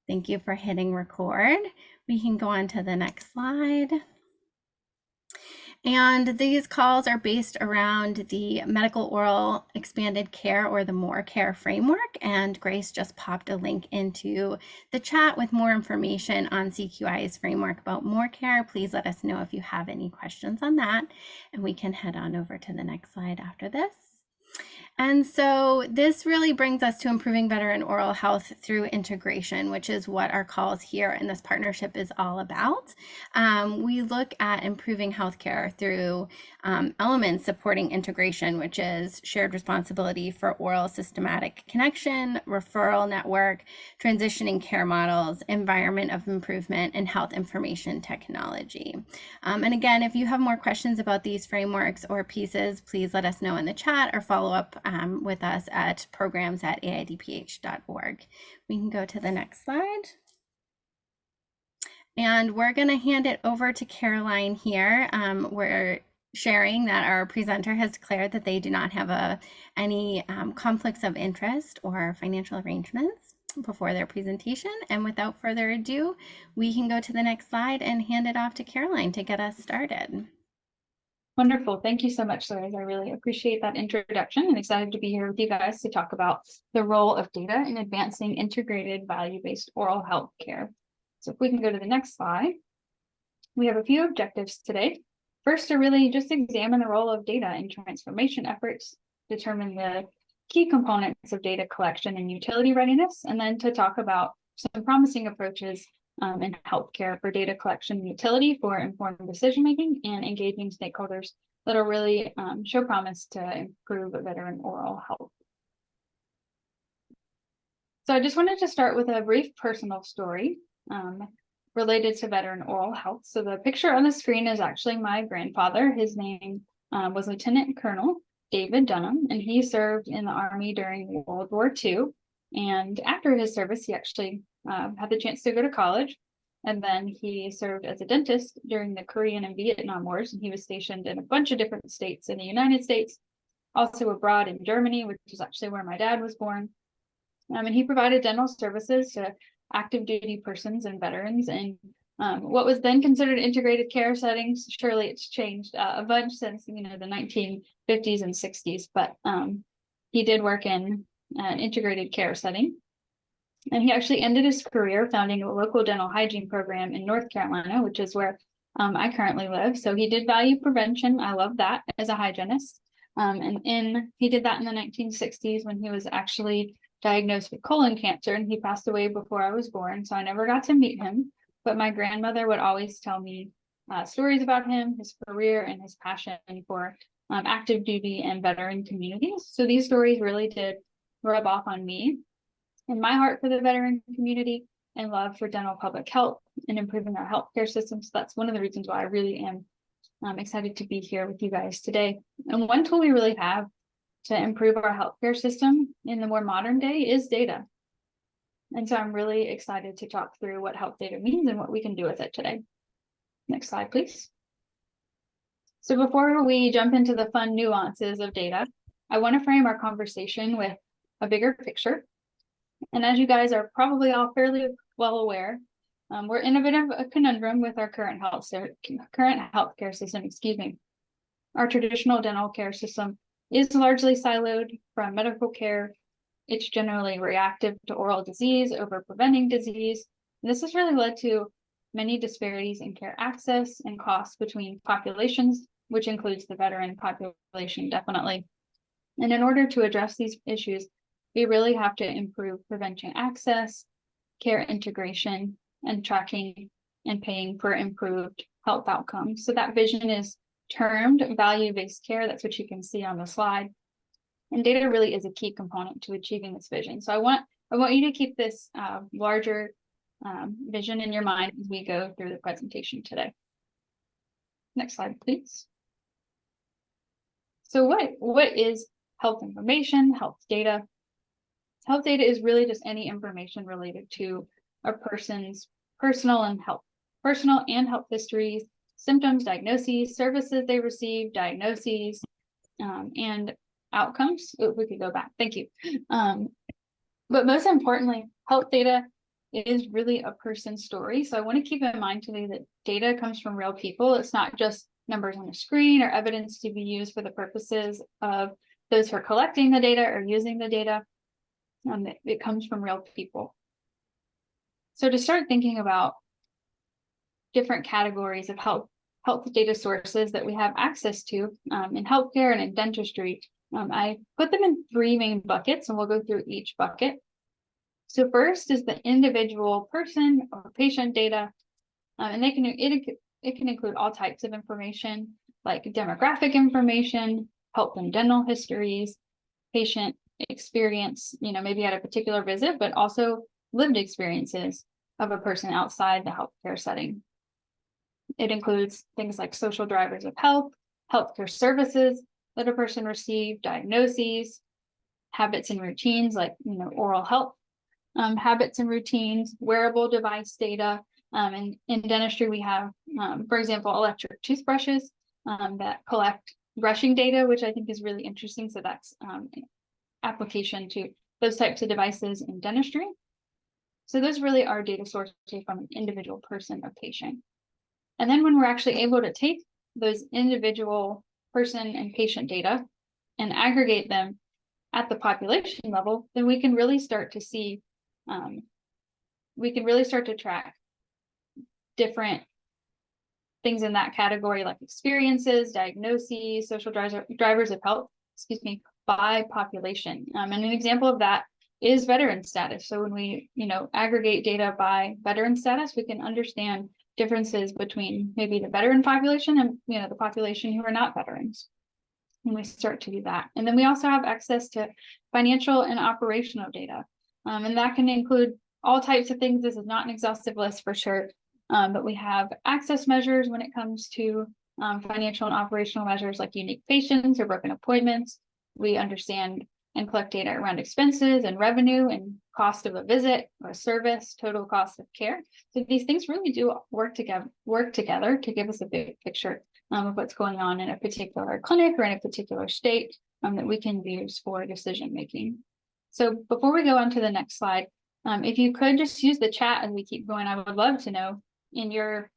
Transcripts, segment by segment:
Thank you for hitting record. We can go on to the next slide. And these calls are based around the medical oral expanded care, or the More Care framework. And Grace just popped a link into the chat with more information on CQI's framework about More Care. Please let us know if you have any questions on that, and we can head on over to the next slide after this. And so this really brings us to improving veteran oral health through integration, which is what our calls here in this partnership is all about. We look at improving healthcare through elements supporting integration, which is shared responsibility for oral systematic connection, referral network, transitioning care models, environment of improvement, and health information technology. And again, if you have more questions about these frameworks or pieces, please let us know in the chat or follow up with us at programs@aidph.org. We can go to the next slide. And we're going to hand it over to Caroline here. We're sharing that our presenter has declared that they do not have any conflicts of interest or financial arrangements before their presentation. And without further ado, we can go to the next slide and hand it off to Caroline to get us started. Wonderful. Thank you so much, Liz. I really appreciate that introduction and excited to be here with you guys to talk about the role of data in advancing integrated value-based oral health care. So if we can go to the next slide, we have a few objectives today. First, to really just examine the role of data in transformation efforts, determine the key components of data collection and utility readiness, and then to talk about some promising approaches in healthcare for data collection and utility for informed decision-making and engaging stakeholders that'll really show promise to improve veteran oral health. So I just wanted to start with a brief personal story related to veteran oral health. So the picture on the screen is actually my grandfather. His name was Lieutenant Colonel David Dunham, and he served in the Army during World War II. And after his service, he actually had the chance to go to college. And then he served as a dentist during the Korean and Vietnam Wars. And he was stationed in a bunch of different states in the United States, also abroad in Germany, which is actually where my dad was born. And he provided dental services to active duty persons and veterans in what was then considered integrated care settings. Surely it's changed a bunch since the 1950s and 60s, but he did work in an integrated care setting. And he actually ended his career founding a local dental hygiene program in North Carolina, which is where I currently live. So he did value prevention. I love that as a hygienist. He did that in the 1960s when he was actually diagnosed with colon cancer, and he passed away before I was born. So I never got to meet him, but my grandmother would always tell me stories about him, his career, and his passion for active duty and veteran communities. So these stories really did rub off on me and my heart for the veteran community and love for dental public health and improving our healthcare system. So that's one of the reasons why I really am excited to be here with you guys today. And one tool we really have to improve our healthcare system in the more modern day is data. And so I'm really excited to talk through what health data means and what we can do with it today. Next slide, please. So before we jump into the fun nuances of data, I want to frame our conversation with a bigger picture. And as you guys are probably all fairly well aware, we're in a bit of a conundrum with our current healthcare system. Our traditional dental care system is largely siloed from medical care. It's generally reactive to oral disease over preventing disease. And this has really led to many disparities in care access and costs between populations, which includes the veteran population, definitely. And in order to address these issues, we really have to improve prevention access, care integration, and tracking and paying for improved health outcomes. So that vision is termed value-based care. That's what you can see on the slide. And data really is a key component to achieving this vision. So I want you to keep this larger vision in your mind as we go through the presentation today. Next slide, please. So what is health information, health data? Health data is really just any information related to a person's personal and health histories, symptoms, diagnoses, services they receive, diagnoses, and outcomes. Oh, we could go back. Thank you. But most importantly, health data is really a person's story. So I want to keep in mind today that data comes from real people. It's not just numbers on a screen or evidence to be used for the purposes of those who are collecting the data or using the data. It comes from real people. So to start thinking about different categories of health data sources that we have access to in healthcare and in dentistry, I put them in 3 main buckets, and we'll go through each bucket. So first is the individual person or patient data, and it can include all types of information like demographic information, health and dental histories, patient experience, maybe at a particular visit, but also lived experiences of a person outside the healthcare setting. It includes things like social drivers of health, healthcare services that a person received, diagnoses, habits and routines like oral health habits and routines, wearable device data. And in dentistry, we have, for example, electric toothbrushes that collect brushing data, which I think is really interesting. So that's application to those types of devices in dentistry. So those really are data sources from an individual person or patient. And then when we're actually able to take those individual person and patient data and aggregate them at the population level, then we can really start to see, track different things in that category, like experiences, diagnoses, social drivers of health, by population. And an example of that is veteran status. So when we, aggregate data by veteran status, we can understand differences between maybe the veteran population and, the population who are not veterans. When we start to do that. And then we also have access to financial and operational data. And that can include all types of things. This is not an exhaustive list for sure, but we have access measures when it comes to financial and operational measures like unique patients or broken appointments. We understand and collect data around expenses and revenue and cost of a visit or a service, total cost of care. So these things really do work together to give us a big picture of what's going on in a particular clinic or in a particular state that we can use for decision making. So before we go on to the next slide, if you could just use the chat as we keep going, I would love to know in your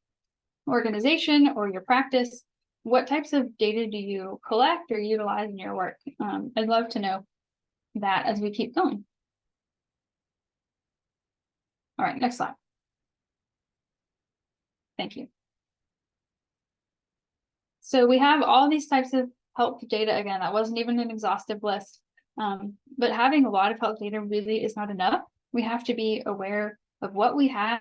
organization or your practice, what types of data do you collect or utilize in your work? I'd love to know that as we keep going. All right, next slide. Thank you. So we have all these types of health data. Again, that wasn't even an exhaustive list, but having a lot of health data really is not enough. We have to be aware of what we have.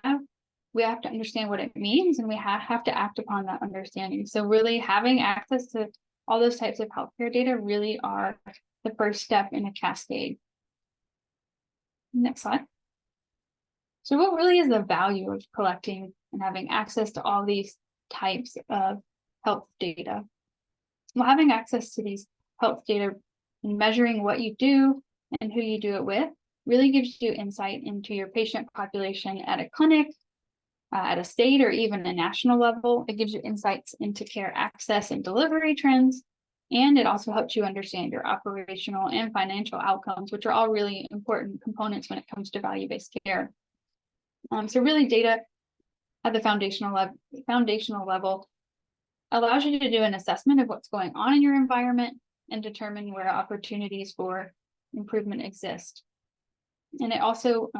We have to understand what it means, and we have to act upon that understanding. So really having access to all those types of healthcare data really are the first step in a cascade. Next slide. So what really is the value of collecting and having access to all these types of health data? Well, having access to these health data and measuring what you do and who you do it with really gives you insight into your patient population at a clinic, at a state, or even a national level. It gives you insights into care access and delivery trends. And it also helps you understand your operational and financial outcomes, which are all really important components when it comes to value-based care. So really data at the foundational level allows you to do an assessment of what's going on in your environment and determine where opportunities for improvement exist. And it also,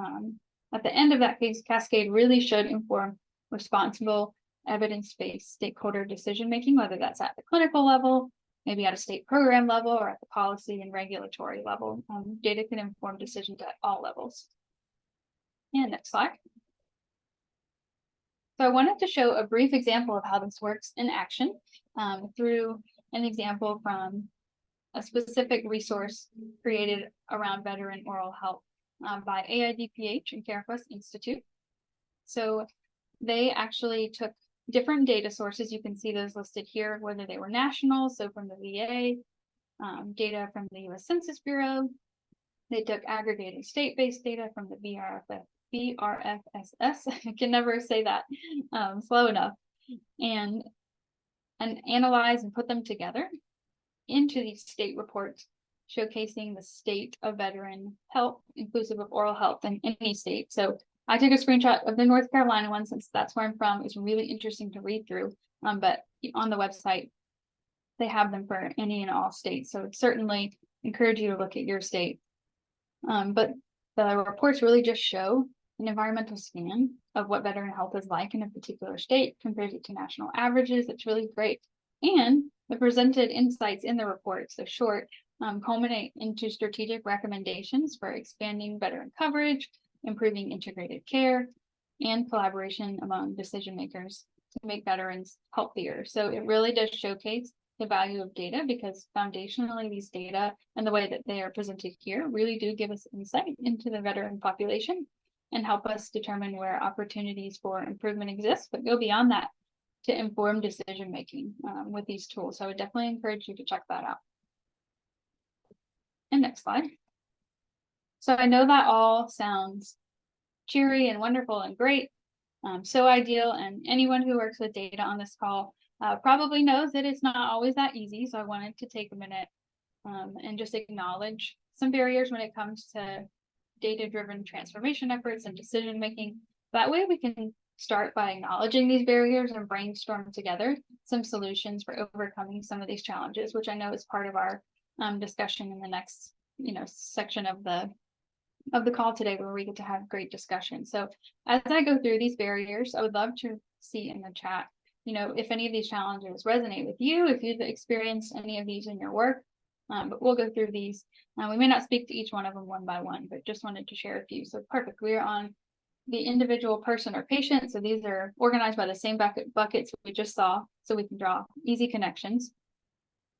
at the end of that cascade, really should inform responsible, evidence-based stakeholder decision-making, whether that's at the clinical level, maybe at a state program level, or at the policy and regulatory level. Data can inform decisions at all levels. And next slide. So I wanted to show a brief example of how this works in action through an example from a specific resource created around veteran oral health by AIDPH and CareQuest Institute. So they actually took different data sources. You can see those listed here, whether they were national, so from the VA, data from the US Census Bureau. They took aggregated state-based data from the BRFSS. I can never say that slow enough, and analyze and put them together into these state reports, showcasing the state of veteran health, inclusive of oral health in any state. So I took a screenshot of the North Carolina one since that's where I'm from. It's really interesting to read through. But on the website, they have them for any and all states. So certainly encourage you to look at your state. But the reports really just show an environmental scan of what veteran health is like in a particular state, compares it to national averages. It's really great. And the presented insights in the report, so short, culminate into strategic recommendations for expanding veteran coverage, improving integrated care, and collaboration among decision makers to make veterans healthier. So it really does showcase the value of data, because foundationally these data and the way that they are presented here really do give us insight into the veteran population and help us determine where opportunities for improvement exist, but go beyond that to inform decision making with these tools. So I would definitely encourage you to check that out. And next slide. So I know that all sounds cheery and wonderful and great, so ideal, and anyone who works with data on this call probably knows that it's not always that easy. So I wanted to take a minute and just acknowledge some barriers when it comes to data-driven transformation efforts and decision-making. That way we can start by acknowledging these barriers and brainstorm together some solutions for overcoming some of these challenges, which I know is part of our discussion in the next section of the call today, where we get to have great discussion. So as I go through these barriers, I would love to see in the chat, if any of these challenges resonate with you, if you've experienced any of these in your work. But we'll go through these. We may not speak to each one of them one by one, but just wanted to share a few. So perfect. We are on the individual person or patient. So these are organized by the same buckets we just saw, so we can draw easy connections.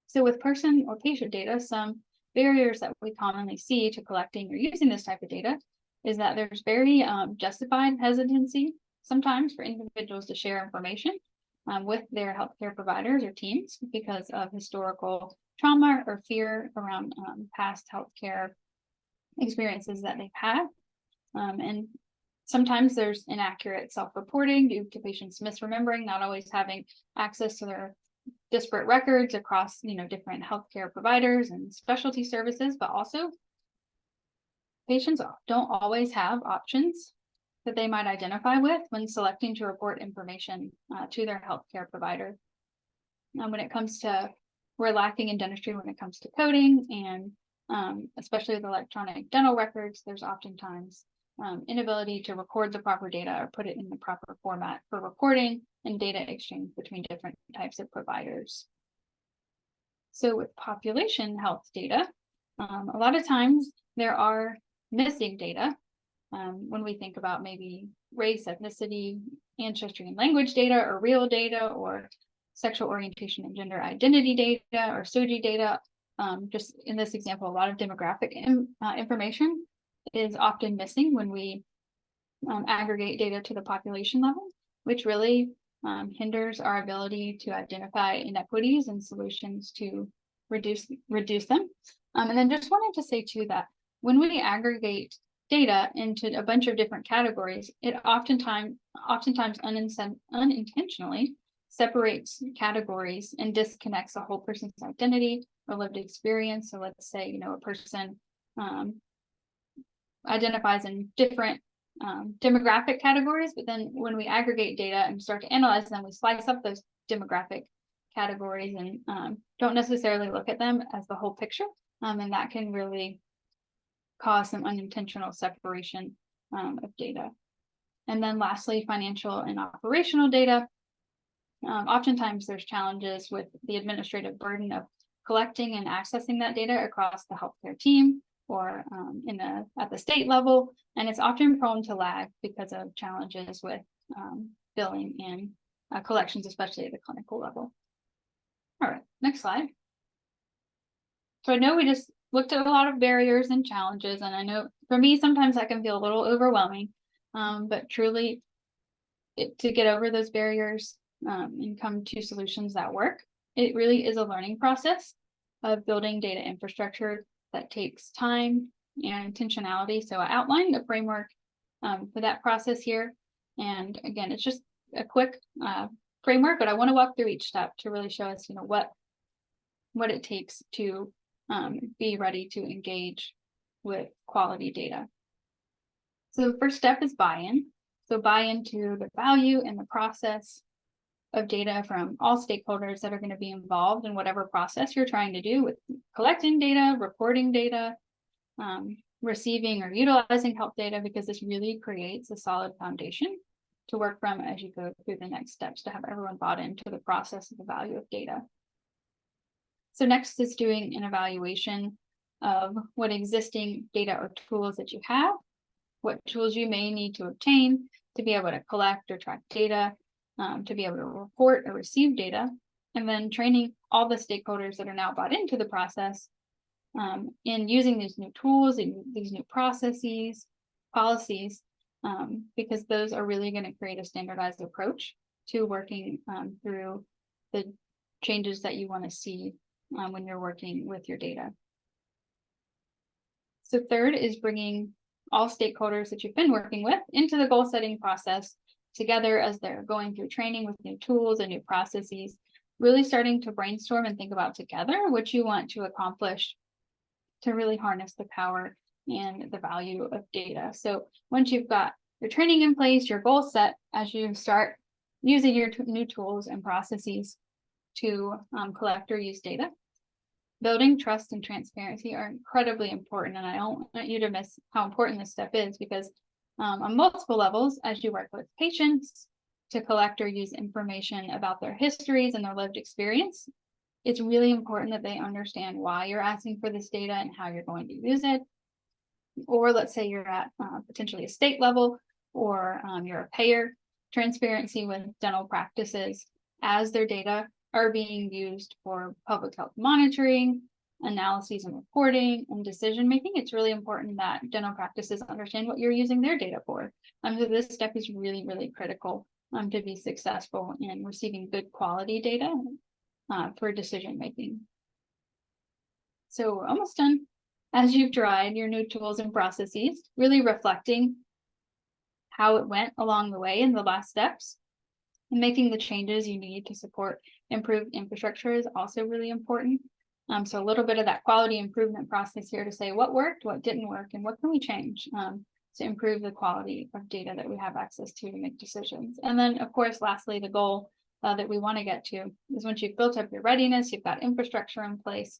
So with person or patient data, some barriers that we commonly see to collecting or using this type of data is that there's very justified hesitancy sometimes for individuals to share information with their healthcare providers or teams because of historical trauma or fear around past healthcare experiences that they've had. And sometimes there's inaccurate self-reporting due to patients misremembering, not always having access to their disparate records across different healthcare providers and specialty services, but also patients don't always have options that they might identify with when selecting to report information to their healthcare provider. When it comes to, we're lacking in dentistry when it comes to coding, and especially with electronic dental records, there's oftentimes inability to record the proper data or put it in the proper format for reporting and data exchange between different types of providers. So with population health data, a lot of times there are missing data when we think about maybe race, ethnicity, ancestry and language data, or real data, or sexual orientation and gender identity data, or SOGI data. Just in this example, a lot of demographic information is often missing when we aggregate data to the population level, which really hinders our ability to identify inequities and solutions to reduce them. And then just wanted to say too that when we aggregate data into a bunch of different categories, it oftentimes unintentionally separates categories and disconnects a whole person's identity or lived experience. So let's say a person identifies in different demographic categories, but then when we aggregate data and start to analyze them, we slice up those demographic categories and don't necessarily look at them as the whole picture, and that can really cause some unintentional separation of data. And then lastly, financial and operational data. Oftentimes there's challenges with the administrative burden of collecting and accessing that data across the healthcare team or at the state level, and it's often prone to lag because of challenges with billing and collections, especially at the clinical level. All right, next slide. So I know we just looked at a lot of barriers and challenges, and I know for me sometimes that can feel a little overwhelming, but truly to get over those barriers and come to solutions that work, it really is a learning process of building data infrastructure that takes time and intentionality. So I outlined a framework for that process here. And again, it's just a quick framework, but I want to walk through each step to really show us, what it takes to be ready to engage with quality data. So the first step is buy-in. So buy into the value and the process of data from all stakeholders that are going to be involved in whatever process you're trying to do with collecting data, reporting data, receiving or utilizing health data, because this really creates a solid foundation to work from as you go through the next steps to have everyone bought into the process of the value of data. So next is doing an evaluation of what existing data or tools that you have, what tools you may need to obtain to be able to collect or track data, to be able to report or receive data, and then training all the stakeholders that are now bought into the process in using these new tools and these new processes, policies, because those are really going to create a standardized approach to working through the changes that you want to see when you're working with your data. So third is bringing all stakeholders that you've been working with into the goal setting process together as they're going through training with new tools and new processes, really starting to brainstorm and think about together what you want to accomplish to really harness the power and the value of data. So once you've got your training in place, your goal set, as you start using your new tools and processes to collect or use data, building trust and transparency are incredibly important. And I don't want you to miss how important this step is, because on multiple levels, as you work with patients to collect or use information about their histories and their lived experience, it's really important that they understand why you're asking for this data and how you're going to use it. Or let's say you're at potentially a state level, or you're a payer, transparency with dental practices as their data are being used for public health monitoring, analyses and reporting, and decision making. It's really important that dental practices understand what you're using their data for. So this step is really, really critical to be successful in receiving good quality data for decision making. So we're almost done. As you've tried your new tools and processes, really reflecting how it went along the way in the last steps, and making the changes you need to support improved infrastructure is also really important. So a little bit of that quality improvement process here to say what worked, what didn't work, and what can we change to improve the quality of data that we have access to make decisions. And then, of course, lastly, the goal that we want to get to is once you've built up your readiness, you've got infrastructure in place,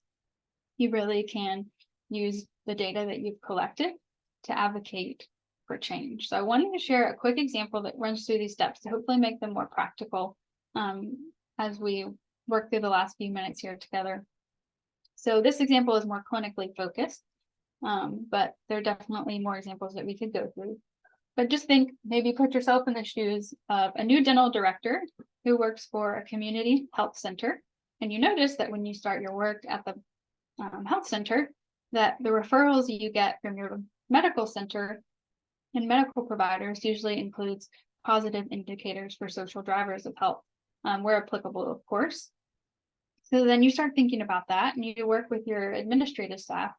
you really can use the data that you've collected to advocate for change. So I wanted to share a quick example that runs through these steps to hopefully make them more practical as we work through the last few minutes here together. So this example is more clinically focused, but there are definitely more examples that we could go through. But just think, maybe put yourself in the shoes of a new dental director who works for a community health center. And you notice that when you start your work at the health center, that the referrals you get from your medical center and medical providers usually includes positive indicators for social drivers of health, where applicable, of course. So then you start thinking about that, and you work with your administrative staff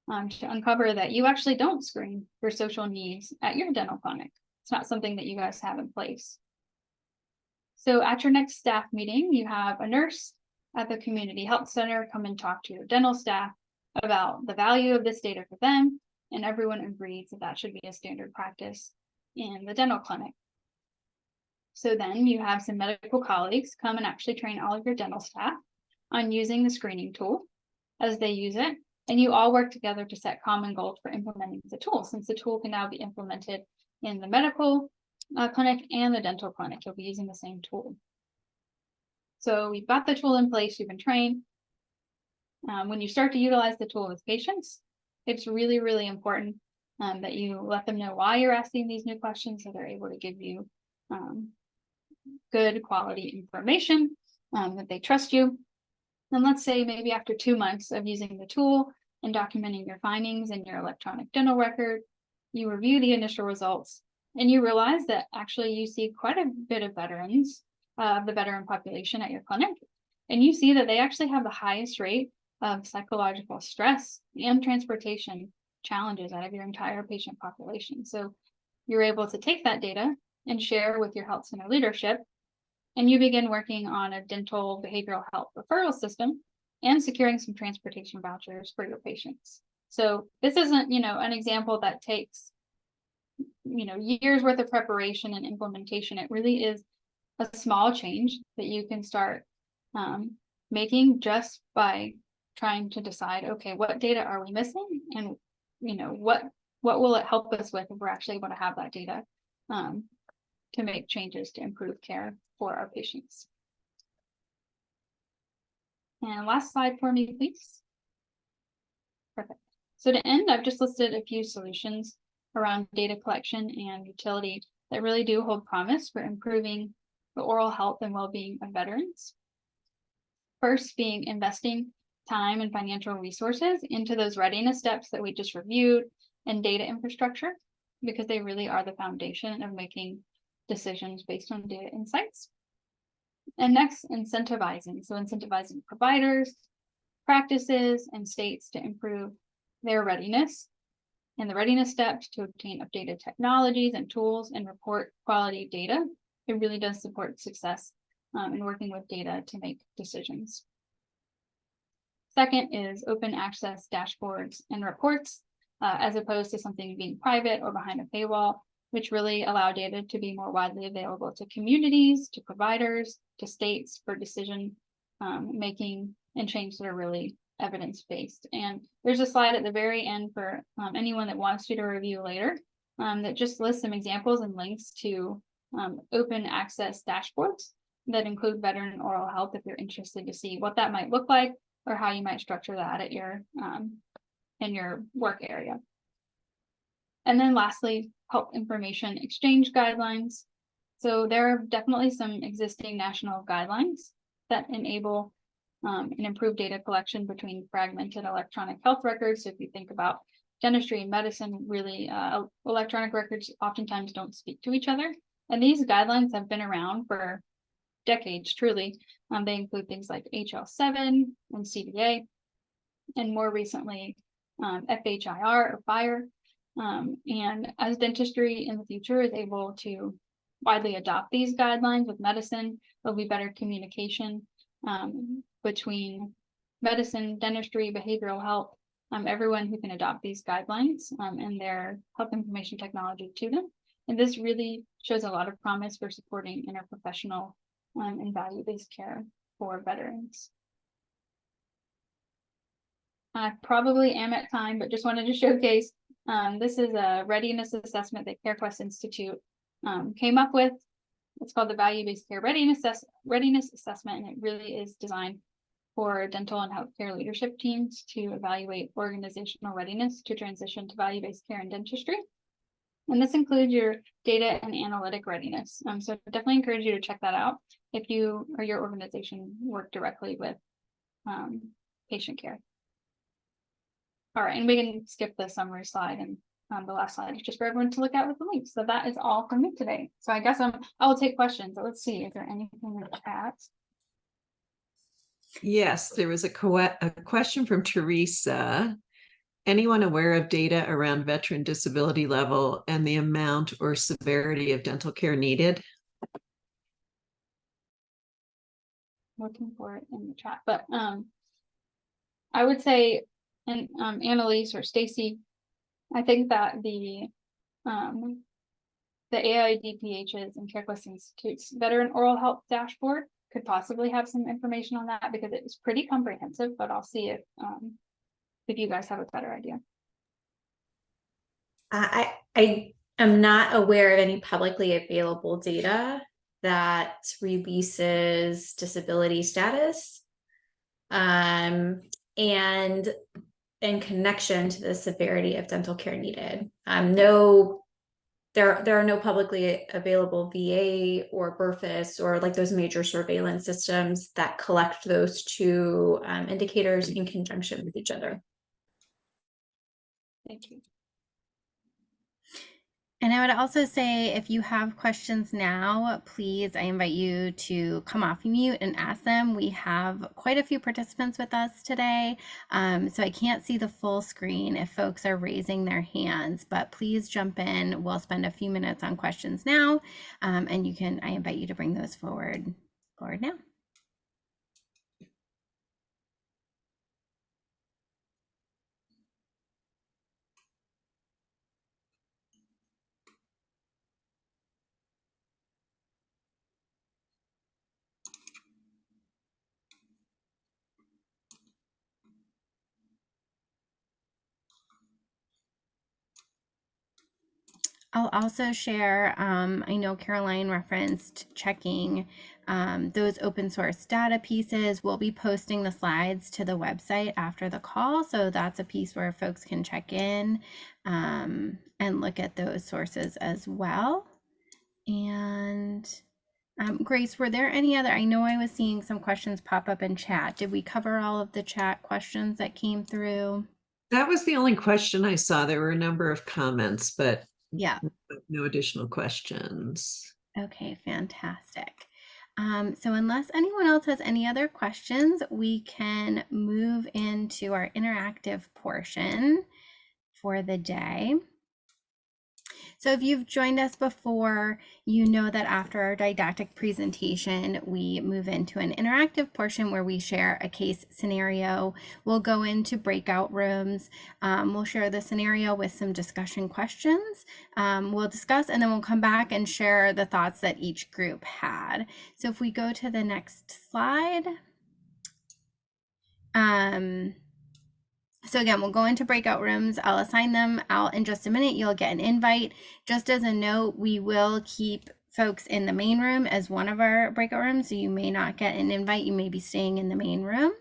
to uncover that you actually don't screen for social needs at your dental clinic. It's not something that you guys have in place. So at your next staff meeting, you have a nurse at the community health center come and talk to your dental staff about the value of this data for them, and everyone agrees that that should be a standard practice in the dental clinic. So then you have some medical colleagues come and actually train all of your dental staff on using the screening tool as they use it, and you all work together to set common goals for implementing the tool, since the tool can now be implemented in the medical clinic and the dental clinic. You'll be using the same tool. So we've got the tool in place, you've been trained. When you start to utilize the tool with patients, it's really, really important that you let them know why you're asking these new questions, so they're able to give you good quality information, that they trust you. And let's say maybe after 2 months of using the tool and documenting your findings in your electronic dental record, you review the initial results and you realize that actually you see quite a bit of veterans, the veteran population at your clinic, and you see that they actually have the highest rate of psychological stress and transportation challenges out of your entire patient population. So you're able to take that data and share with your health center leadership, and you begin working on a dental behavioral health referral system and securing some transportation vouchers for your patients. So this isn't, an example that takes years worth of preparation and implementation. It really is a small change that you can start making just by trying to decide, okay, what data are we missing, and what will it help us with if we're actually able to have that data to make changes to improve care for our patients. And last slide for me, please. Perfect. So to end, I've just listed a few solutions around data collection and utility that really do hold promise for improving the oral health and well-being of veterans. First being investing time and financial resources into those readiness steps that we just reviewed and data infrastructure, because they really are the foundation of making decisions based on data insights. And next, incentivizing. So incentivizing providers, practices, and states to improve their readiness and the readiness steps to obtain updated technologies and tools and report quality data. It really does support success in working with data to make decisions. Second is open access dashboards and reports, as opposed to something being private or behind a paywall, which really allow data to be more widely available to communities, to providers, to states for decision making and change that are really evidence-based. And there's a slide at the very end for anyone that wants to review later that just lists some examples and links to open access dashboards that include veteran oral health if you're interested to see what that might look like or how you might structure that at your in your work area. And then lastly, health information exchange guidelines. So there are definitely some existing national guidelines that enable and improve data collection between fragmented electronic health records. So if you think about dentistry and medicine, really electronic records oftentimes don't speak to each other. And these guidelines have been around for decades, truly. They include things like HL7 and CDA, and more recently, FHIR or FHIR. And as dentistry in the future is able to widely adopt these guidelines with medicine, there'll be better communication between medicine, dentistry, behavioral health, everyone who can adopt these guidelines and their health information technology to them. And this really shows a lot of promise for supporting interprofessional and value-based care for veterans. I probably am at time, but just wanted to showcase this is a readiness assessment that CareQuest Institute came up with. It's called the Value-Based Care Readiness Assessment, and it really is designed for dental and healthcare leadership teams to evaluate organizational readiness to transition to value-based care in dentistry. And this includes your data and analytic readiness. So definitely encourage you to check that out if you or your organization work directly with patient care. All right, and we can skip the summary slide, and the last slide is just for everyone to look at with the links. So that is all from me today. So I guess I will take questions. So let's see, is there anything in the chat? Yes, there was a question from Teresa. Anyone aware of data around veteran disability level and the amount or severity of dental care needed? Looking for it in the chat, but I would say, and Annalise or Stacy, I think that the AIDPH's and CareQuest Institute's Veteran Oral Health Dashboard could possibly have some information on that, because it is pretty comprehensive, but I'll see if you guys have a better idea. I am not aware of any publicly available data that releases disability status and in connection to the severity of dental care needed. There are no publicly available VA or BRFIS or like those major surveillance systems that collect those two indicators in conjunction with each other. Thank you. And I would also say, if you have questions now, please, I invite you to come off mute and ask them. We have quite a few participants with us today, so I can't see the full screen if folks are raising their hands, but please jump in. We'll spend a few minutes on questions now, and I invite you to bring those forward now. I'll also share, I know Caroline referenced checking those open source data pieces. We'll be posting the slides to the website after the call. So that's a piece where folks can check in and look at those sources as well. And Grace, were there any other, I know I was seeing some questions pop up in chat. Did we cover all of the chat questions that came through? That was the only question I saw. There were a number of comments, but Yeah. no additional questions. Okay, fantastic. So unless anyone else has any other questions, we can move into our interactive portion for the day. So if you've joined us before, you know that after our didactic presentation, we move into an interactive portion where we share a case scenario. We'll go into breakout rooms. We'll share the scenario with some discussion questions. We'll discuss, and then we'll come back and share the thoughts that each group had. So if we go to the next slide. So again, we'll go into breakout rooms. I'll assign them out in just a minute. You'll get an invite. Just as a note, we will keep folks in the main room as one of our breakout rooms. So you may not get an invite. You may be staying in the main room.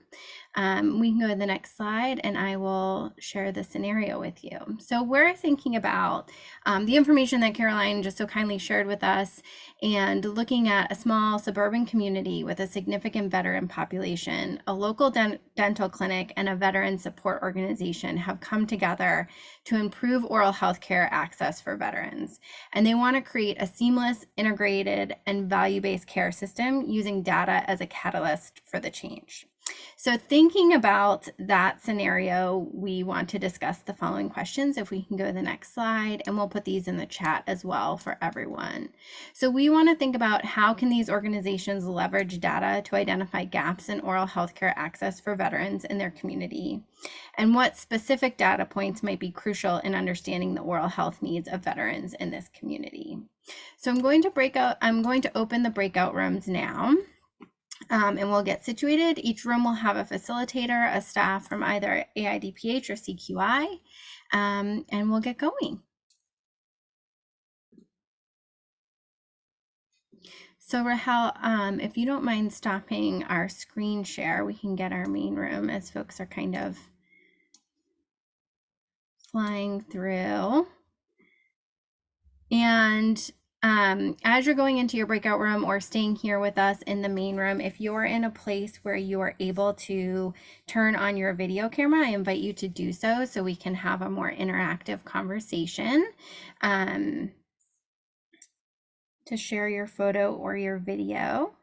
We can go to the next slide and I will share the scenario with you. So we're thinking about the information that Caroline just so kindly shared with us and looking at a small suburban community with a significant veteran population. A local dental clinic and a veteran support organization have come together to improve oral health care access for veterans. And they want to create a seamless, integrated, and value-based care system using data as a catalyst for the change. So thinking about that scenario, we want to discuss the following questions. If we can go to the next slide, and we'll put these in the chat as well for everyone. So we want to think about how can these organizations leverage data to identify gaps in oral healthcare access for veterans in their community, and what specific data points might be crucial in understanding the oral health needs of veterans in this community. So I'm going to open the breakout rooms now. And we'll get situated. Each room will have a facilitator, a staff from either AIDPH or CQI, and we'll get going. So Rahel, if you don't mind stopping our screen share, we can get our main room as folks are kind of flying through. And as you're going into your breakout room or staying here with us in the main room, if you're in a place where you are able to turn on your video camera, I invite you to do so we can have a more interactive conversation. To share your photo or your video.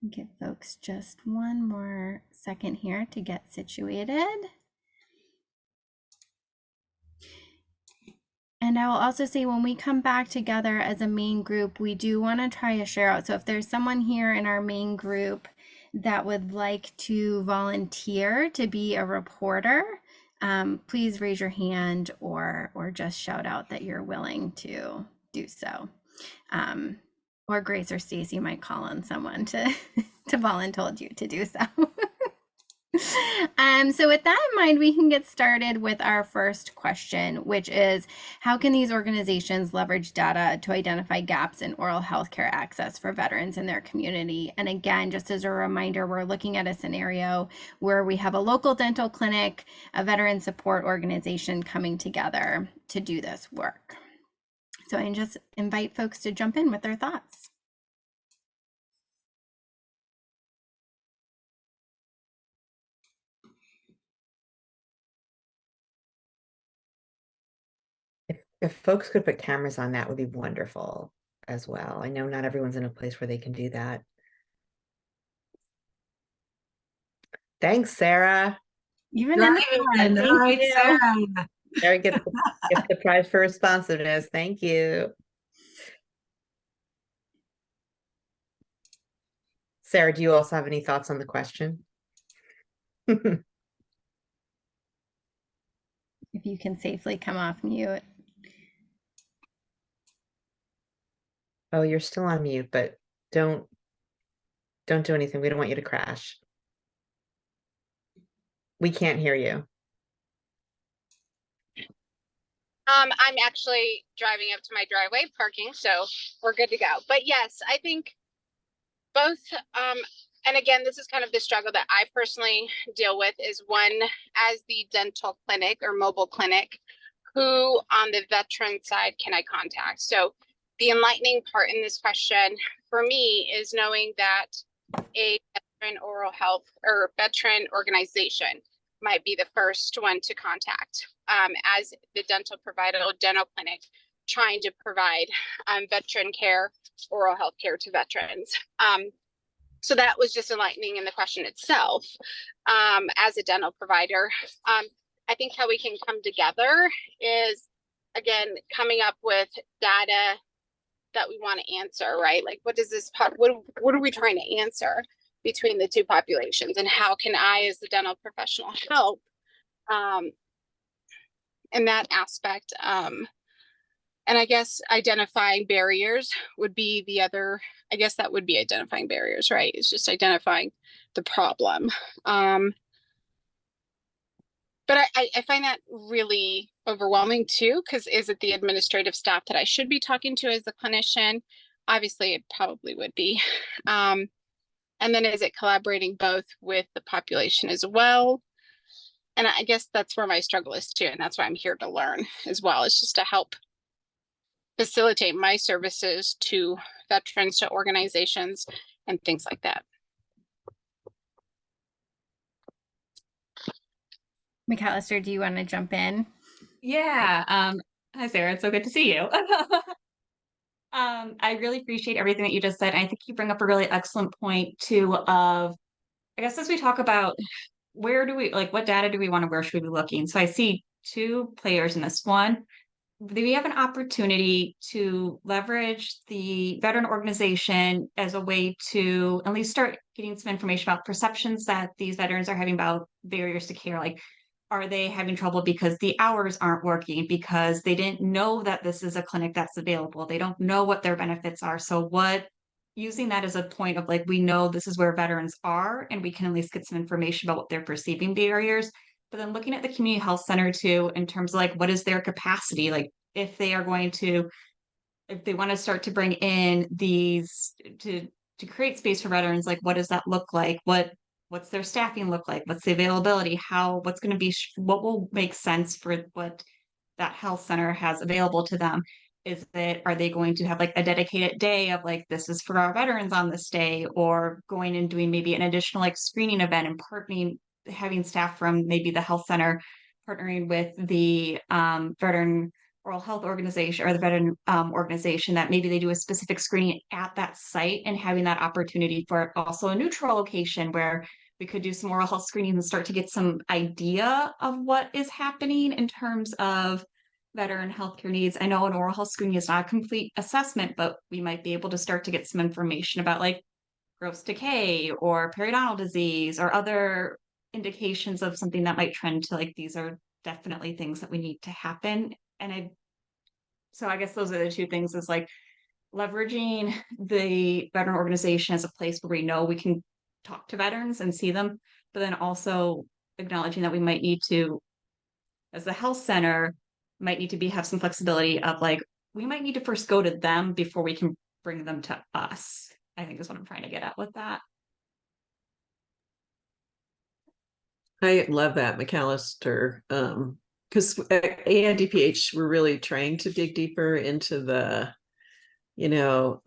Give folks just one more second here to get situated. And I will also say when we come back together as a main group, we do want to try a share out. So if there's someone here in our main group that would like to volunteer to be a reporter, please raise your hand or just shout out that you're willing to do so. Or Grace or Stacy might call on someone to volunteer you to do so. So with that in mind, we can get started with our first question, which is, how can these organizations leverage data to identify gaps in oral health care access for veterans in their community? And again, just as a reminder, we're looking at a scenario where we have a local dental clinic, a veteran support organization coming together to do this work. So I can just invite folks to jump in with their thoughts. If folks could put cameras on, that would be wonderful as well. I know not everyone's in a place where they can do that. Thanks, Sarah. Even in And Thank hi, you. Sarah. Sarah gets the prize for responsiveness. Thank you. Sarah, do you also have any thoughts on the question? If you can safely come off mute. Oh, you're still on mute, but don't Don't do anything. We don't want you to crash. We can't hear you. I'm actually driving up to my driveway parking, so we're good to go. But yes, I think both, and again, this is kind of the struggle that I personally deal with is one, as the dental clinic or mobile clinic, who on the veteran side can I contact? So the enlightening part in this question for me is knowing that a veteran oral health or veteran organization might be the first one to contact as the dental provider or dental clinic trying to provide veteran care, oral health care to veterans. So that was just enlightening in the question itself. As a dental provider, I think how we can come together is, again, coming up with data that we want to answer, right? Like, what does this, what are we trying to answer between the two populations, and how can I, as the dental professional, help in that aspect? And I guess identifying barriers would be the other, I guess that would be identifying barriers, right? It's just identifying the problem. But I find that really overwhelming too, because is it the administrative staff that I should be talking to as the clinician? Obviously, it probably would be. And then is it collaborating both with the population as well? And I guess that's where my struggle is too. And that's why I'm here to learn as well. It's just to help facilitate my services to veterans, to organizations, and things like that. McAllister, do you want to jump in? Yeah. Hi, Sarah. It's so good to see you. I really appreciate everything that you just said. I think you bring up a really excellent point too of, I guess, as we talk about where do we, like, what data do we want to, where should we be looking? So I see two players in this one. We have an opportunity to leverage the veteran organization as a way to at least start getting some information about perceptions that these veterans are having about barriers to care. Like, are they having trouble because the hours aren't working, because they didn't know that this is a clinic that's available? They don't know what their benefits are. So using that as a point of like, we know this is where veterans are, and we can at least get some information about what they're perceiving barriers. But then looking at the community health center too, in terms of like, what is their capacity? Like, if they want to start to bring in these to create space for veterans, like, what does that look like? What's their staffing look like? What's the availability? What's going to be, what will make sense for what that health center has available to them? Are they going to have like a dedicated day of like, this is for our veterans on this day, or going and doing maybe an additional like screening event and partnering, having staff from maybe the health center partnering with the veteran oral health organization or the veteran organization, that maybe they do a specific screening at that site, and having that opportunity for also a neutral location where we could do some oral health screening and start to get some idea of what is happening in terms of veteran healthcare needs. I know an oral health screening is not a complete assessment, but we might be able to start to get some information about like gross decay or periodontal disease or other indications of something that might trend to like, these are definitely things that we need to happen. So I guess those are the two things, is like leveraging the veteran organization as a place where we know we can talk to veterans and see them, but then also acknowledging that we might need to, as the health center, might need to have some flexibility of like, we might need to first go to them before we can bring them to us, I think is what I'm trying to get at with that. I love that, McAllister. Because at AIDPH, we're really trying to dig deeper into the, oh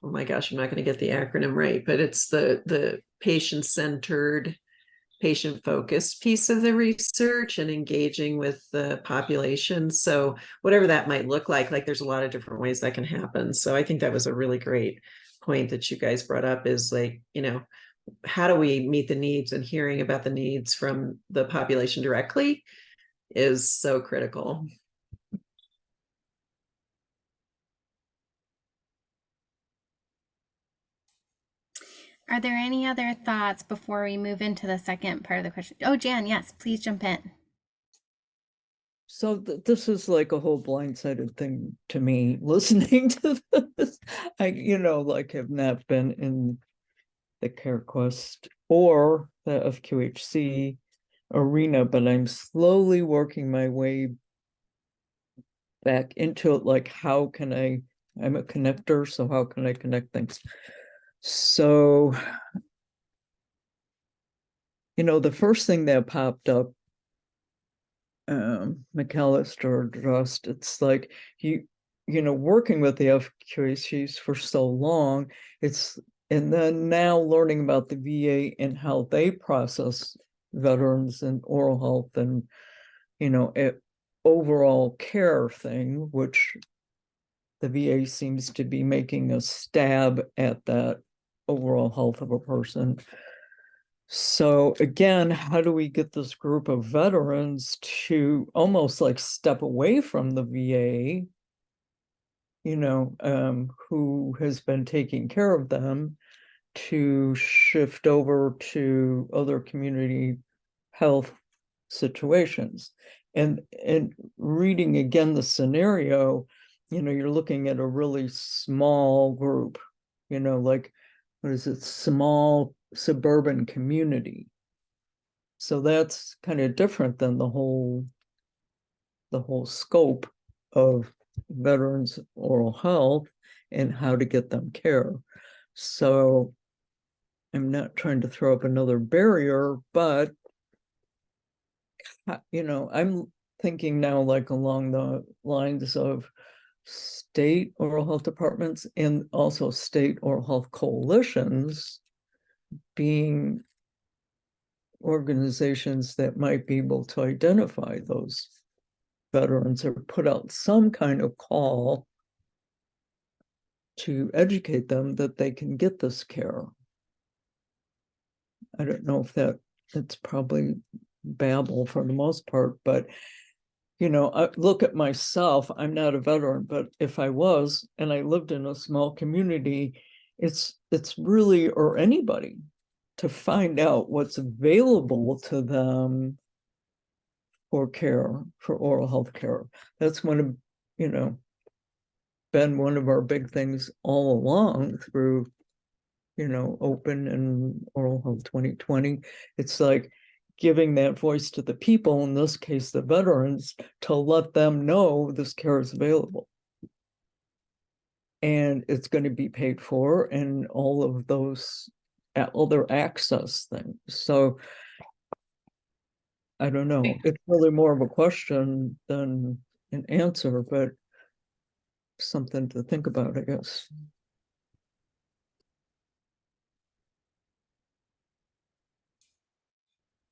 my gosh, I'm not going to get the acronym right, but it's the patient-centered, patient-focused piece of the research and engaging with the population. So whatever that might look like there's a lot of different ways that can happen. So I think that was a really great point that you guys brought up, is like, how do we meet the needs, and hearing about the needs from the population directly is so critical. Are there any other thoughts before we move into the second part of the question? Oh, Jan, yes, please jump in. So this is like a whole blindsided thing to me listening to this. I, have not been in the CareQuest or the FQHC arena, but I'm slowly working my way back into it. Like, how can I'm a connector, so how can I connect things? So, the first thing that popped up, McAllister just, it's like, working with the FQHCs for so long, and then now learning about the VA and how they process veterans and oral health and, overall care thing, which the VA seems to be making a stab at that overall health of a person. So again, how do we get this group of veterans to almost like step away from the VA, who has been taking care of them, to shift over to other community health situations? And reading again the scenario, you're looking at a really small group, like, what is it, small suburban community. So that's kind of different than the whole scope of veterans oral health and how to get them care. So I'm not trying to throw up another barrier, but I'm thinking now like along the lines of state oral health departments and also state oral health coalitions being organizations that might be able to identify those veterans or put out some kind of call to educate them that they can get this care. I don't know if that's probably babble for the most part, but I look at myself, I'm not a veteran, but if I was and I lived in a small community, it's really, or anybody, to find out what's available to them for care, for oral health care. That's been one of our big things all along through, Open and Oral Health 2020. It's like giving that voice to the people, in this case, the veterans, to let them know this care is available. And it's going to be paid for, and all of those other access things. So I don't know. It's really more of a question than an answer, but something to think about, I guess.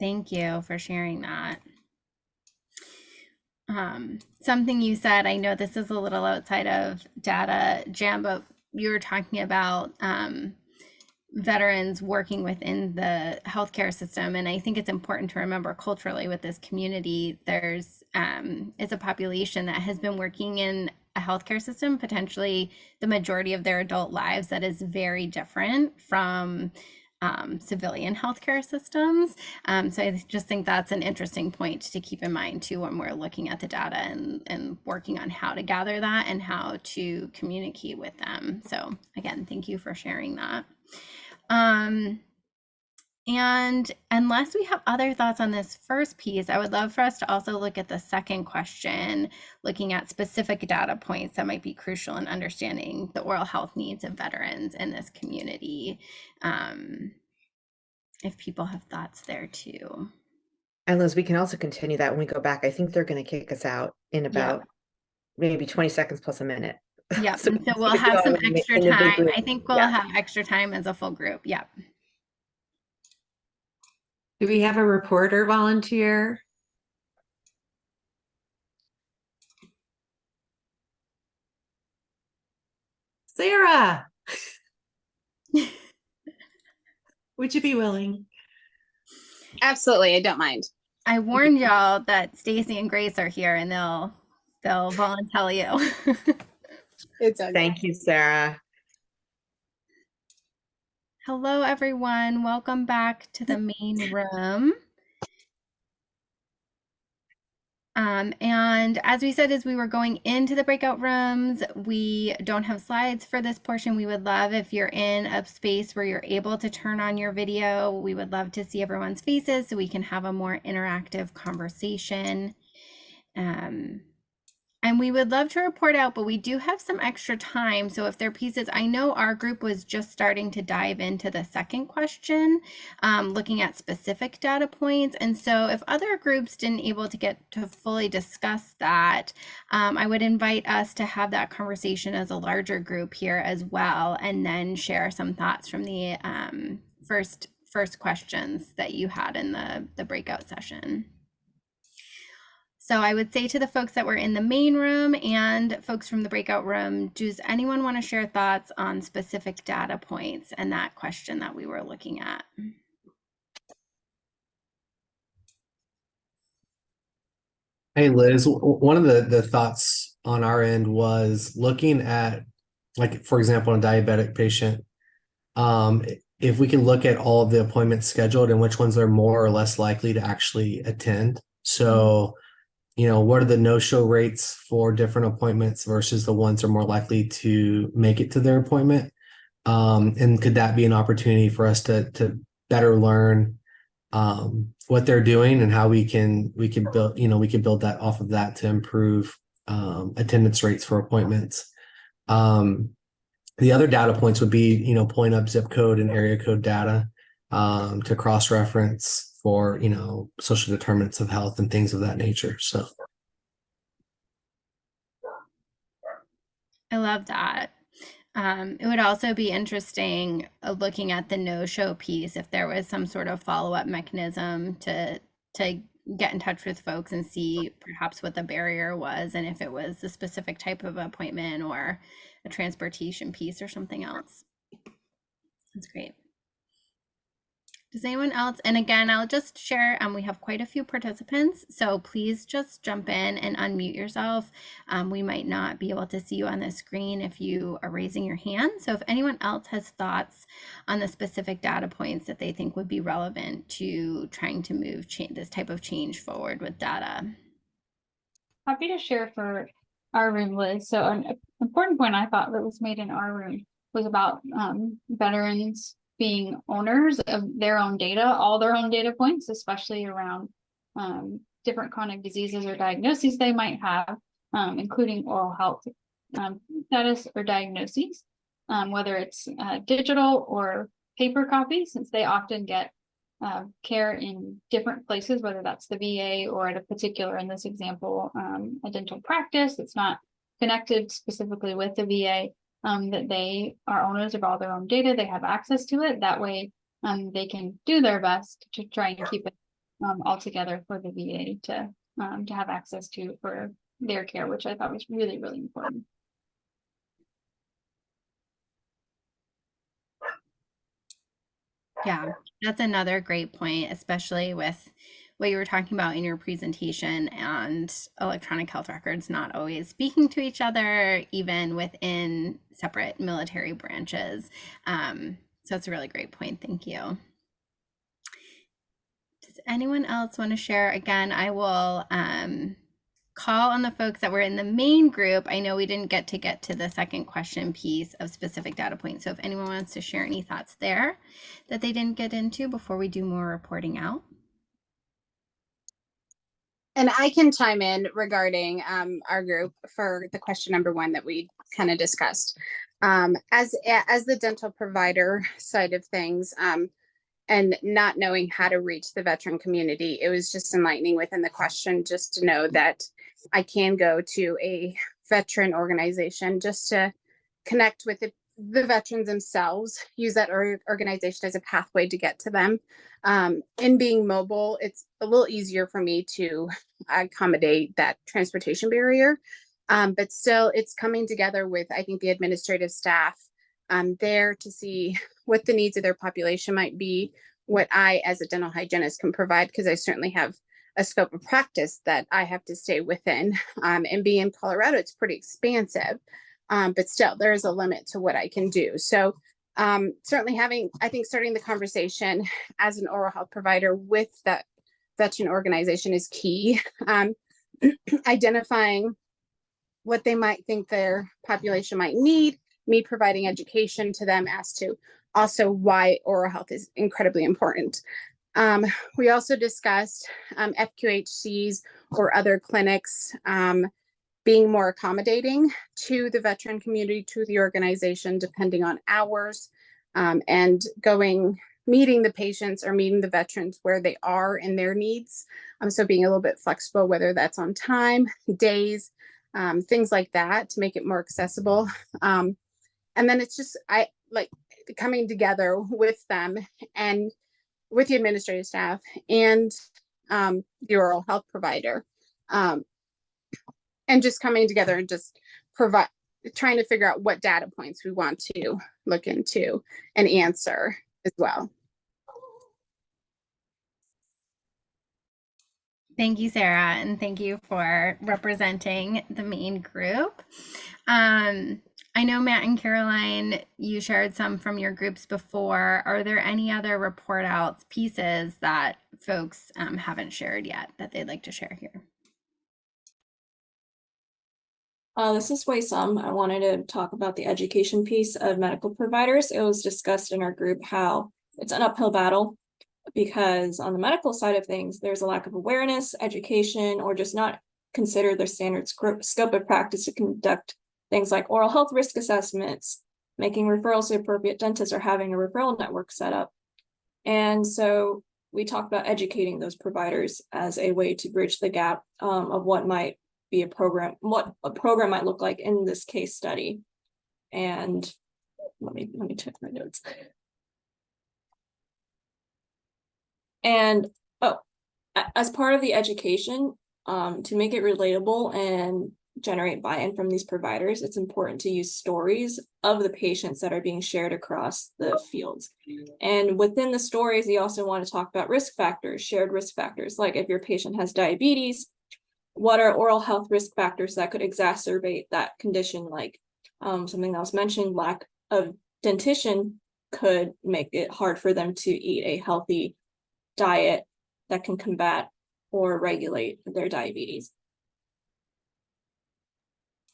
Thank you for sharing that. Something you said, I know this is a little outside of data, Jan, but you were talking about veterans working within the healthcare system. And I think it's important to remember culturally with this community, there's is a population that has been working in a healthcare system, potentially the majority of their adult lives, that is very different from civilian healthcare systems. So I just think that's an interesting point to keep in mind too when we're looking at the data and working on how to gather that and how to communicate with them. So again, thank you for sharing that. And unless we have other thoughts on this first piece, I would love for us to also look at the second question, looking at specific data points that might be crucial in understanding the oral health needs of veterans in this community. If people have thoughts there too. And Liz, we can also continue that when we go back. I think they're going to kick us out in about maybe 20 seconds plus a minute. Yeah, So so we'll have some extra time. I think we'll Yeah. have extra time as a full group. Yep. Do we have a reporter volunteer? Sarah, would you be willing? Absolutely, I don't mind. I warned y'all that Stacy and Grace are here and they'll volunteer you. It's okay. Thank you, Sarah. Hello, everyone. Welcome back to the main room. And as we said, as we were going into the breakout rooms, we don't have slides for this portion. We would love if you're in a space where you're able to turn on your video. We would love to see everyone's faces so we can have a more interactive conversation. And we would love to report out, but we do have some extra time. So if there are pieces, I know our group was just starting to dive into the second question, looking at specific data points. And so if other groups didn't able to get to fully discuss that, I would invite us to have that conversation as a larger group here as well, and then share some thoughts from the first questions that you had in the breakout session. So I would say to the folks that were in the main room and folks from the breakout room, does anyone want to share thoughts on specific data points and that question that we were looking at? Hey, Liz, one of the thoughts on our end was looking at, like, for example, a diabetic patient, if we can look at all of the appointments scheduled and which ones are more or less likely to actually attend. So, you know, what are the no-show rates for different appointments versus the ones that are more likely to make it to their appointment? And could that be an opportunity for us to better learn what they're doing and how we can build, you know, we can build that off of that to improve attendance rates for appointments. The other data points would be, you know, pulling up zip code and area code data to cross-reference for, you know, social determinants of health and things of that nature. So I love that. It would also be interesting looking at the no-show piece, if there was some sort of follow-up mechanism to get in touch with folks and see perhaps what the barrier was, and if it was a specific type of appointment or a transportation piece or something else. That's great. Does anyone else? And again, I'll just share, we have quite a few participants, so please just jump in and unmute yourself. We might not be able to see you on the screen if you are raising your hand. So if anyone else has thoughts on the specific data points that they think would be relevant to trying to move this type of change forward with data. Happy to share for our room, Liz. So an important point I thought that was made in our room was about veterans being owners of their own data, all their own data points, especially around different chronic diseases or diagnoses they might have, including oral health status or diagnoses, whether it's digital or paper copies, since they often get care in different places, whether that's the VA or at a particular, in this example, a dental practice that's not connected specifically with the VA. That they are owners of all their own data, they have access to it. That way, they can do their best to try and keep it all together for the VA to have access to for their care, which I thought was really, really important. Yeah, that's another great point, especially with what you were talking about in your presentation and electronic health records not always speaking to each other, even within separate military branches. So it's a really great point. Thank you. Does anyone else want to share? Again, I will call on the folks that were in the main group. I know we didn't get to the second question piece of specific data points. So if anyone wants to share any thoughts there that they didn't get into before we do more reporting out. And I can chime in regarding our group for the question number one that we kind of discussed. As the dental provider side of things, and not knowing how to reach the veteran community, it was just enlightening within the question just to know that I can go to a veteran organization just to connect with the veterans themselves, use that organization as a pathway to get to them. In being mobile, it's a little easier for me to accommodate that transportation barrier. But still, it's coming together with, I think, the administrative staff there to see what the needs of their population might be, what I, as a dental hygienist, can provide, because I certainly have a scope of practice that I have to stay within. And being in Colorado, it's pretty expansive. But still, there is a limit to what I can do. So certainly starting the conversation as an oral health provider with that veteran organization is key. identifying what they might think their population might need, me providing education to them as to also why oral health is incredibly important. We also discussed FQHCs or other clinics being more accommodating to the veteran community, to the organization, depending on hours, and meeting the patients or meeting the veterans where they are in their needs. So being a little bit flexible, whether that's on time, days, things like that, to make it more accessible. And then it's just, I like coming together with them and with the administrative staff and the oral health provider, and just coming together and just trying to figure out what data points we want to look into and answer as well. Thank you, Sarah, and thank you for representing the main group. I know Matt and Caroline, you shared some from your groups before. Are there any other report outs, pieces that folks haven't shared yet that they'd like to share here? This is Wei Sum. I wanted to talk about the education piece of medical providers. It was discussed in our group how it's an uphill battle because on the medical side of things, there's a lack of awareness, education, or just not consider their standard scope of practice to conduct things like oral health risk assessments, making referrals to appropriate dentists, or having a referral network set up. And so we talked about educating those providers as a way to bridge the gap of what might be a program, what a program might look like in this case study. And let me check my notes. And as part of the education, to make it relatable and generate buy-in from these providers, it's important to use stories of the patients that are being shared across the fields. And within the stories, you also want to talk about risk factors, shared risk factors, like if your patient has diabetes, what are oral health risk factors that could exacerbate that condition? Like something that was mentioned, lack of dentition could make it hard for them to eat a healthy diet that can combat or regulate their diabetes.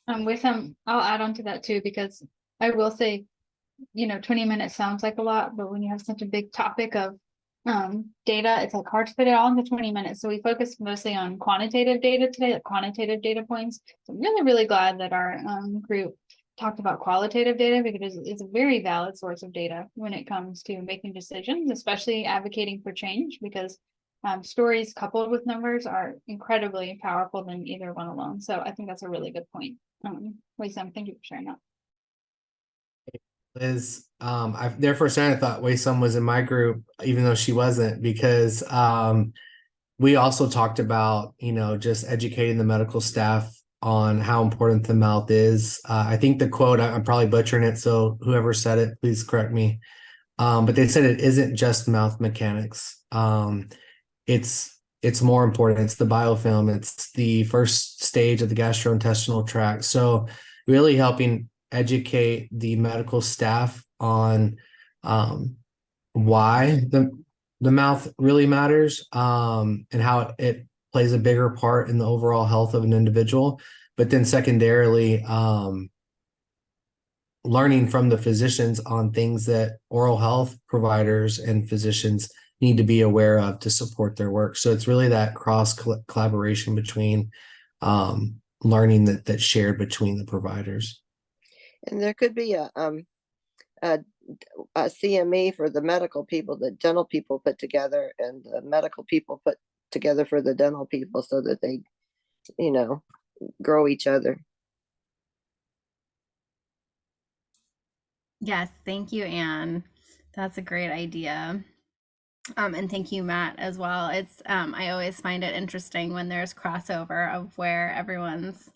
With some, I'll add on to that too, because I will say, 20 minutes sounds like a lot, but when you have such a big topic of data, it's like hard to fit it all into 20 minutes. So we focused mostly on quantitative data today, like quantitative data points. So I'm really, really glad that our group talked about qualitative data, because it's a very valid source of data when it comes to making decisions, especially advocating for change, because stories coupled with numbers are incredibly powerful than either one alone. So I think that's a really good point. Wei Sum, thank you for sharing that. Liz, there for a second I thought Wei Sum was in my group, even though she wasn't, because we also talked about, just educating the medical staff on how important the mouth is. I think the quote, I'm probably butchering it, so whoever said it, please correct me. But they said it isn't just mouth mechanics. It's more important. It's the biofilm. It's the first stage of the gastrointestinal tract. So really helping educate the medical staff on why the mouth really matters, and how it plays a bigger part in the overall health of an individual. But then secondarily, learning from the physicians on things that oral health providers and physicians need to be aware of to support their work. So it's really that cross collaboration between learning that's shared between the providers. And there could be a CME for the medical people, the dental people put together, and the medical people put together for the dental people, so that they, grow each other. Yes, thank you, Anne. That's a great idea. And thank you, Matt, as well. It's I always find it interesting when there's crossover of where everyone's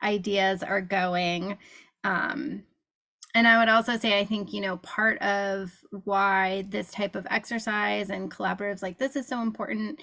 ideas are going. And I would also say, I think, part of why this type of exercise and collaboratives like this is so important,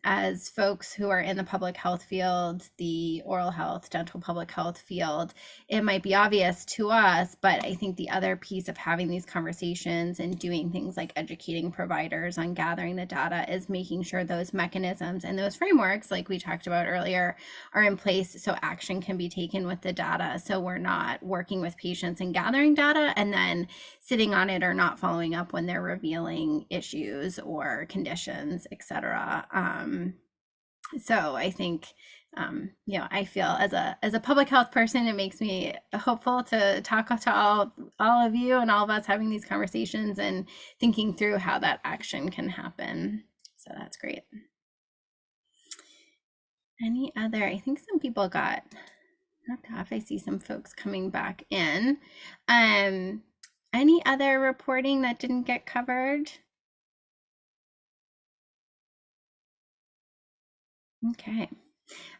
as folks who are in the public health field, the oral health, dental public health field, it might be obvious to us, but I think the other piece of having these conversations and doing things like educating providers on gathering the data is making sure those mechanisms and those frameworks, like we talked about earlier, are in place so action can be taken with the data. So we're not working with patients and gathering data and then sitting on it or not following up when they're revealing issues or conditions, etc. So I think, I feel as a public health person, it makes me hopeful to talk to all of you and all of us having these conversations and thinking through how that action can happen. So that's great. Any other? I think some people got knocked off. I see some folks coming back in. Any other reporting that didn't get covered? Okay.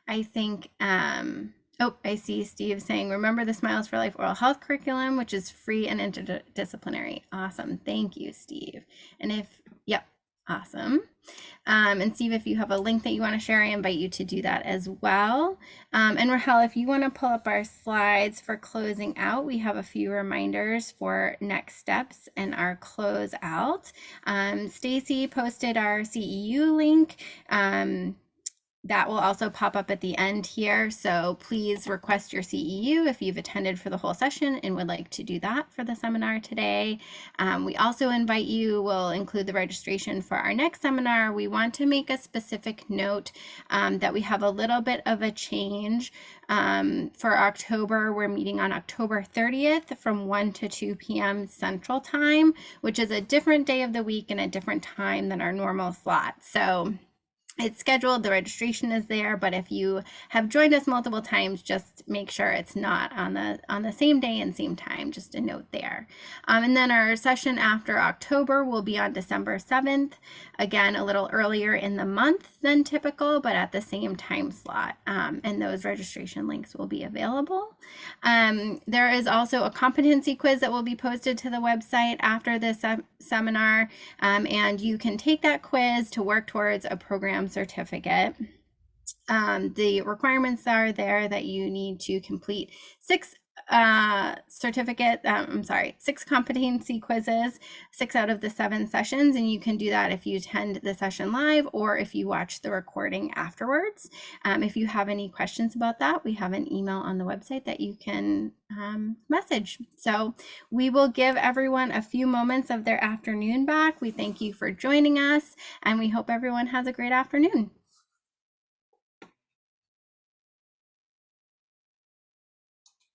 I think, oh, I see Steve saying, remember the Smiles for Life oral health curriculum, which is free and interdisciplinary. Awesome. Thank you, Steve. And yep, awesome. And Steve, if you have a link that you want to share, I invite you to do that as well. And Rahel, if you want to pull up our slides for closing out, we have a few reminders for next steps and our close out. Stacy posted our CEU link. That will also pop up at the end here. So please request your CEU if you've attended for the whole session and would like to do that for the seminar today. We also invite you, we'll include the registration for our next seminar. We want to make a specific note that we have a little bit of a change for October. We're meeting on October 30th from 1 to 2 p.m. Central Time, which is a different day of the week and a different time than our normal slot. So it's scheduled, the registration is there, but if you have joined us multiple times, just make sure it's not on the same day and same time, just a note there. And then our session after October will be on December 7th, again, a little earlier in the month than typical, but at the same time slot. And those registration links will be available. There is also a competency quiz that will be posted to the website after this seminar, and you can take that quiz to work towards a program certificate. The requirements are there that you need to complete 6 competency quizzes, 6 out of the 7 sessions, and you can do that if you attend the session live or if you watch the recording afterwards. If you have any questions about that, we have an email on the website that you can message. So we will give everyone a few moments of their afternoon back. We thank you for joining us, and we hope everyone has a great afternoon.